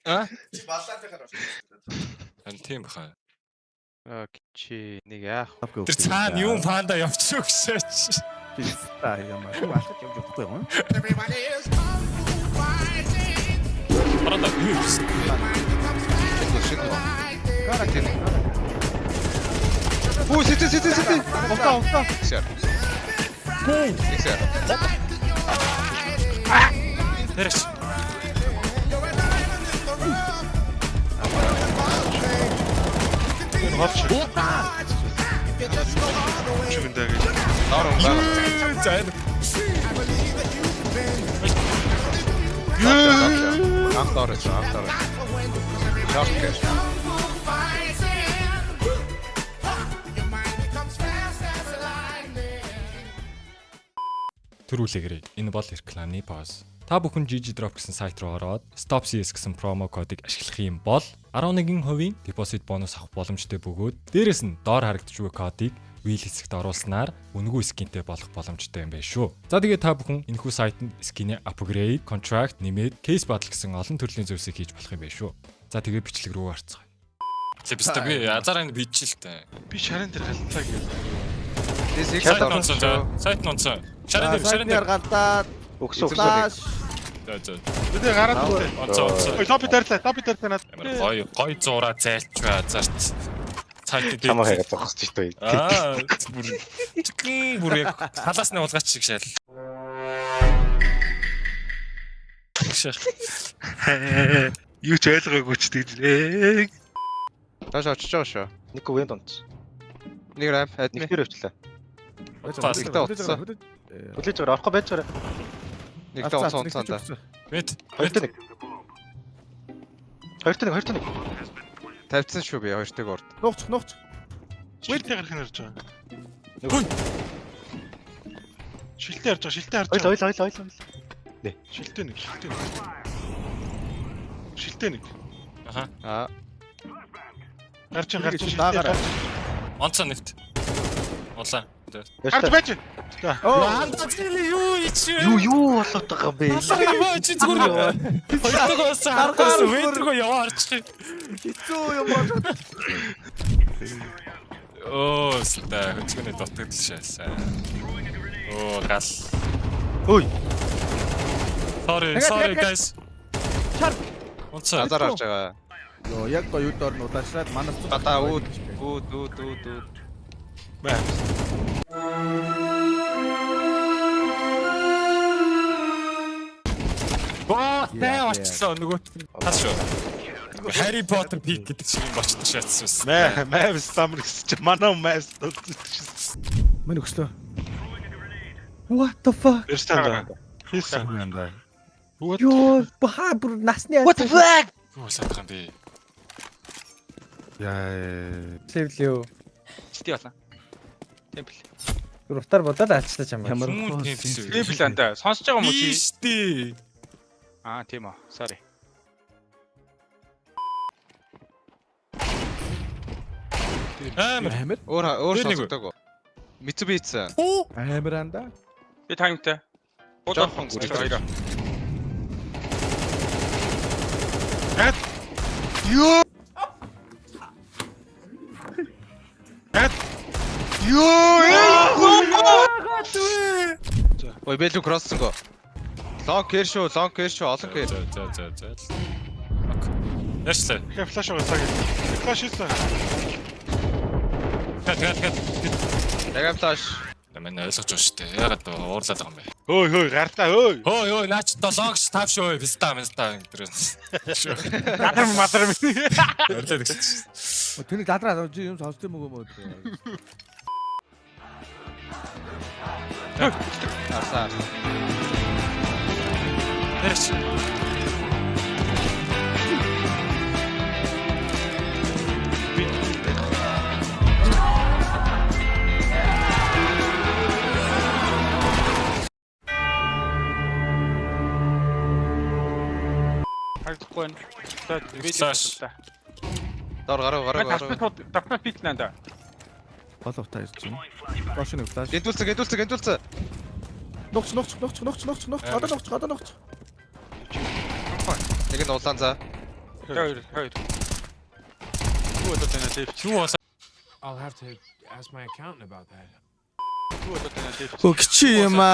А? Чи балаантайгаар орчих. Тийм баха. Чи нэг яах вэ? Тэр цаана юм панда явчих гэшээч. Писта ямар алхаж явж чадахгүй юм. Панда юу? Карантин. Бүү сэтэ. Овта. Сэр. Сэр. Тэрч. Хавч. Чүгэндээ гэж. Норон байна. Зайн. Автор. Шорт. Төрүүлэгээрэй. Энэ бол реклamy пауз. Та бүхэн GG Drop гэсэн сайт руу ороод Stop CS гэсэн промо кодыг ашиглах юм бол 11% депозит бонус авах боломжтой бөгөөд дээрэс нь доор харагдж буй кодыг wheel хэсэгт оруулснаар үнэгүй скинтэй болох боломжтой юм байна шүү. За тэгээд та бүхэн энэхүү сайтанд скинээ upgrade, contract, нэмээд case battle гэсэн олон төрлийн зүйлсийг хийж болох юм байна шүү. За тэгээд бичлэг рүү гарцгаая. Зөвхөн би азараа бичилтэй. Би шарын дээр галтлаа гэж. Сайт нонцоо. Шарын дээр галтаад Өгсөж. За. Бид гараад үзлээ. Онцоо. Топи дарлаа надад. Гой зураа зайлч бай азарт. Сайт дээр Чамаа хайгаад зогсож шүү дээ. бүр яг халаасны уулгаач шиг шал. Юу ч ойлгоогүй ч тэгж нэ. Тааш очиж байгаа шүү. Нэг үеийн дунд. Нэг ram адми. Нэг дээр өвчлээ. Хүлээж байгаа орохгүй байж байгаа. Нэг дэ онцоонцаанда. Бэт. Хоёрт нэг. Тавьсан шүү би хоёртыг урд. нууц. Шилтэй гарах нь харж байгаа. Хүй. Шилтэй харж байгаа. Ойл. Шилтэй нэг. Аха. Аа. Гарч даагаарай. Онцоо нэвт. Улаа. Гарч байж. Юу ичээ? Юу болоод байгаа юм бэ? Асаа чи зүгээр. Хоёртогоос харахаас вэтргөө яваарчих. Хэцүү юм болоод. Оо, стаа хөцгөний дутагдал шаасаа. Оо, гал. Ой. Sorry guys. Чар. Онцоо. Азар харж байгаа. Йоо, яг гоё доор нь удаашраад манаас Гадаа үүд. Баа. Баа, очлоо нөгөө. Тас шүү. Harry Potter peak гэдэг шиг юм болчихсон шаацсан. Мэвс самар гэж манай мэвс. мань өгслөө. What the fuck? Эрстэн. Хийсэн юм даа. Йоо, бахаа бүр насны What the fuck? Юу болоод байгаа юм бэ? Левлөө. Чити байна. Темпл. Гүр утаар бодоод аачлаа чам. Ямар Темпл анда. Сонсож байгаа юм уу чи? Тийштэй. Аа тийм үү. Sorry. Амар. Өөр сонсогдоагүй. Mitsubishi. Амар анда. Би таймтай. Жоохон гүрээ. Ой бэлүү кроссон гоо. Long care шүү, олон care. За. Яшлаа. Хэ флаш уусаа гэж. Флаш хийсэн. Гад. Яга флаш. Намайг ойлгож байгаа шүү дээ. Ягаад уурлаад байгаа юм бэ? Хөөй гартаа хөөй. Хөөе, наач 7-ш 5 шүү. Виста гэдэг. Мадар. Өрлөөд гэж. Тэнийг дадраа юм сонсдог юм уу? Арсаа. Тэрч. Хагдахгүй байна. Флаш. Дор гараа. Давхар питнанда. Боловтай ирж байна. Доош нэг флаш. Эдүүлцэг. Ногч. Одоо ногч. Нэг нь улаан за. Хоёр. Юу одоо тэнэ дэв. Юу бол I'll have to ask my accountant about that. Юу одоо тэнэ дэв. Өгчи юм аа.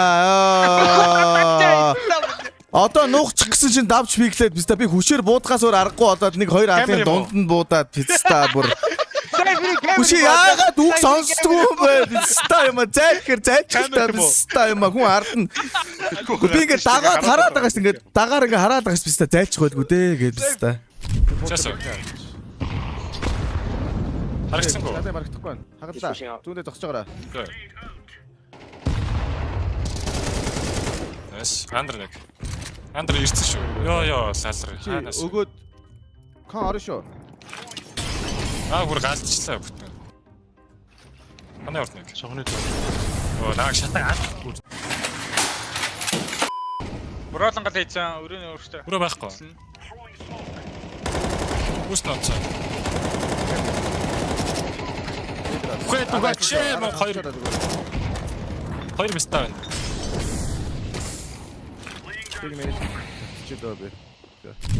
Одоо нуугчих гэсэн чинь давж пиглээд биз дээ. Би хүшээр буудгаас өөр аргагүй болоод нэг хоёр алын дунд нь буудаад пиццаа бүр. Хүшээ яагаад үг сонсдгүй юм бэ? Пиццаа юм аа. Зайлхэр зайлчих та пиццаа юм аа. Хүн ардна. Би ингээд дагаад хараад байгаас ингээд дагаар ингээд хараад байгаас пиццаа зайлчих байлгүй дээ гэж пиццаа. часаа. Харагцсангүй. Надад марагдахгүй байна. Хагалаа. Зүүндээ зогсож байгаарай. Эс Андер ирсэн шүү. Йоо лалар. Хаанаас. Өгөөд кан орно шүү. Бүр галзчлаа бүтэн. Манай урд нэг. Согны Наа шатаа. Бороолон гал хийсэн өрөөний өөртөө. Бүрэ байхгүй. Үс нууцаа. Хөөд чэм хоёр бистаа байна. Тэг мэж чи дөө.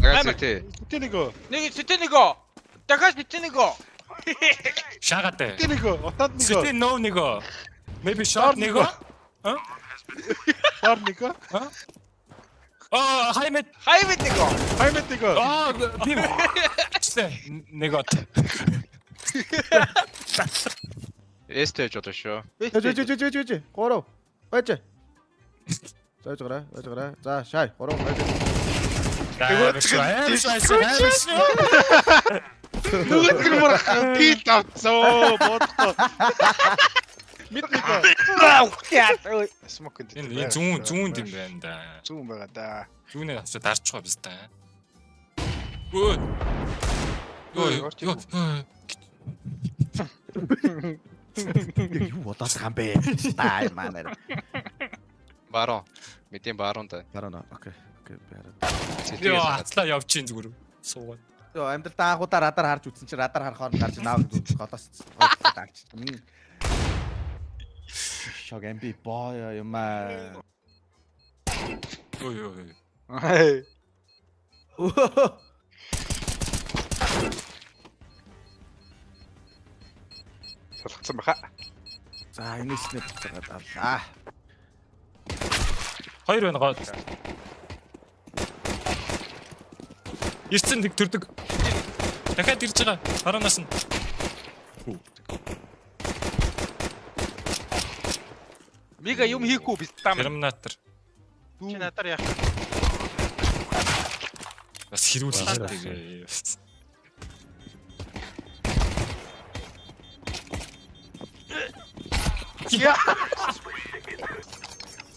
Гасэтэй. Тэнийгөө. Нэг сэтэнэгөө. Дахиад сэтэнэгөө. Шагатай. Тэнийгөө. Отод нэгөө. Ситэн нөө нэгөө. Maybe short нэгөө. Шар нэгөө. Хаймет. Хайвэдэгөө. Хаймет нэгөө. Би нэгөө. Эстэж одоо шүү. Жи. Гороо. Байж. Зааж гараа. За, шай. Гороо байж. Нүгэл гэр мөр пит авцоо бодтоо. Мит нэгөө. Смок энэ. Энэ зүүн юм байна да. Зүүн байгаа да. Зүүнээ авчаа дарч байгаа биз дээ. Йоо. Юу бодож байгаа юм бэ? Тай манер. Барон. Мэдийн барон та. Гарана. Окей. Баараа. Йоо, атлаа явчихин зүгээр. Суугаад. Йоо, амьдрал даахуудаа радар харж үзсэн чи радар харахаар гарч наав гэж голоос даагч. Шог амби боо юм аа. Ой. Хей. Солихсан баха. За, энэснээ буцаагаад авлаа. Хоёр байна гоо. Ирсэн нэг төрдөг. Дахиад ирж байгаа. Хараанаас нь. Мига юм хийхгүй биз таа. Терминатор. Чи надаар яах. Бас хэрүүлээ.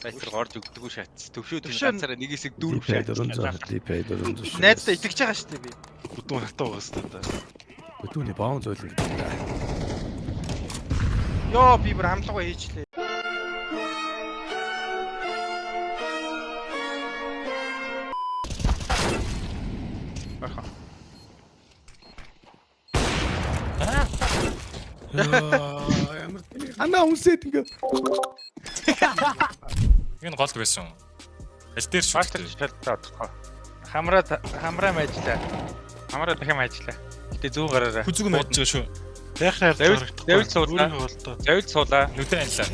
Сайтар горд өгдөггүй шатс. Төвшөөд ганцаараа нэг хэсэг дүүрэх шатс. Найдаа Найдаа итгэж байгаа шүү дээ би. Бүдүүн хатаа угаастай да. өдөөний баун зөөлөн гэдэг. Йоо би бүр хамлага хийчлээ. Ана үнсэт ингээ. Энэ гол байсан. Аль дээр шүү Фактор дээ. шалтгаан тохоо. Хамраа мэжлээ. Хамраа дахин мэжлээ. Гэтэ зүүн гараараа. Хүзүг нь удаж байгаа шүү. Яхаар Дэвил суулаа. Дэвил суулаа. Нүдэн анлаа.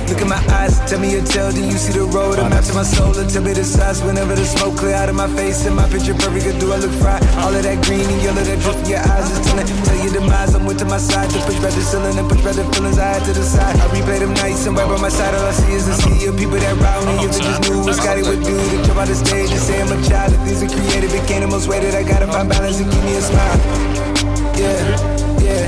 Look in my eyes, tell me your tale, do you see the road? I'm after my soul, and tell me the size. Whenever the smoke clear out of my face, and my picture perfect, do I look fried? All of that green and yellow that drip in your eyes is telling. Tell your demise, I'm with to my side. To push back the ceiling and push back the feelings I had to the side. I replay them nights, and right by my side, all I see is the sea of people that ride me. If it just knew what Scotty would do to jump out the stage and say I'm a child. If things are creative, it can't the most weighted. I gotta find balance and give me a smile. Yeah.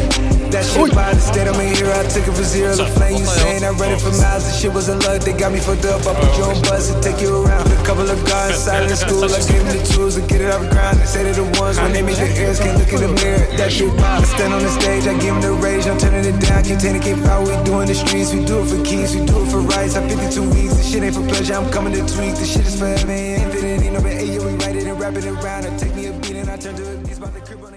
That shit by the state, I'm a hero. I took it for zero. The flame you saying, I read it for miles. The shit wasn't luck, they got me fucked up. I put you on bus and take you around. A couple of guys inside of the school, I gave them the tools to get it off the ground. They say they're the ones when they make the ears, can't look in the mirror. That shit by. I stand on the stage, I give them the rage. I'm turning it down, can't take it, can't power. We do in the streets, we do it for keys, we do it for rights. I'm 52 weeks, this shit ain't for pleasure. I'm coming to tweak, this shit is forever. Infinity, no, but hey, we write it and wrap it around. I take me a beat and I turn to a beast, about the crib on